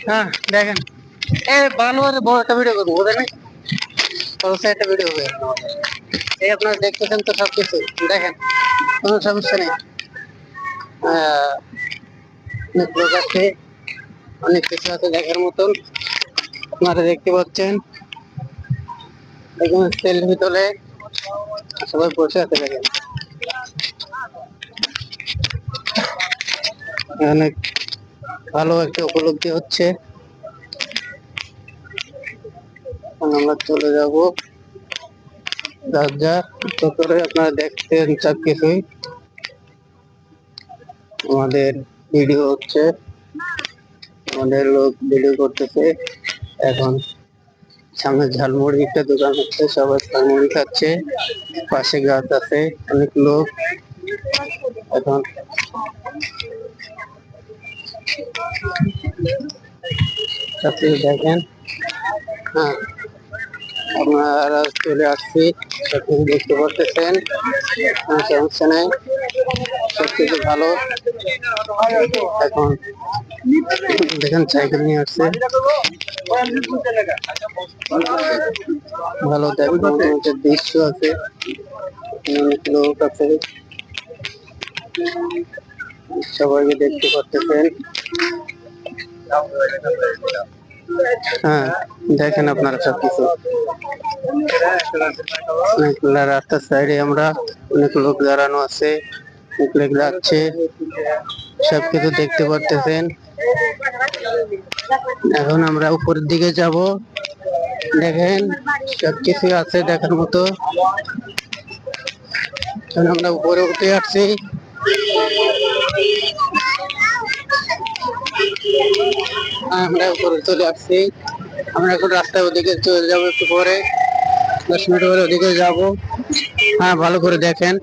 হ্যাঁ দেখেন, এ বানোয়ারের বড় একটা ভিডিও করবো ওদের নাকি একটা ভিডিও হবে। এই আপনারা দেখতেছেন তো সবকিছু, দেখেন কোনো সমস্যা নেই। অনেক লোক আছে, অনেক কিছু আছে দেখার মতন। আপনারা দেখতে পাচ্ছেন এখানে সেলফি তোলে, সবাই বসে আছে দেখেন। অনেক ভালো একটা উপলব্ধি হচ্ছে। আমরা চলে যাব যা করে আপনারা দেখছেন সবকিছুই। আমাদের ভিডিও হচ্ছে, আমাদের লোক ভিডিও করতেছে। এখন সামনে ঝালমুড়ি একটা দোকান হচ্ছে, সবাই ঝালমুড়ি খাচ্ছে, পাশে গাছ আছে, অনেক লোক। এখন সবকিছু দেখেন। হ্যাঁ, আপনারা চলে আসছি, সবকিছু দেখতে পাচ্ছেন, কোনো সমস্যা নেই, সবকিছু ভালো। এখন দেখেন সাইকেল নিয়ে আসছে, ভালো দেখেন দৃশ্য আছে, অনেক লোক আছে, সবাইকে দেখতে পাচ্ছেন। হ্যাঁ দেখেন আপনারা সবকিছু। রাস্তার সাইডে আমরা অনেক লোক দাঁড়ানো আছে, অনেক লোক যাচ্ছে, সবকিছু দেখতে পারতেছেন। এখন আমরা উপরের দিকে যাব, দেখেন সবকিছু আছে দেখার মতো। এখন আমরা উপরে উঠে আসছি, আমরা উপরে চলে আসছি। আমরা এখন রাস্তায় ওদিকে চলে যাবো, একটু পরে 10 মিনিট পরে ওদিকে যাব। হ্যাঁ ভালো করে দেখেন।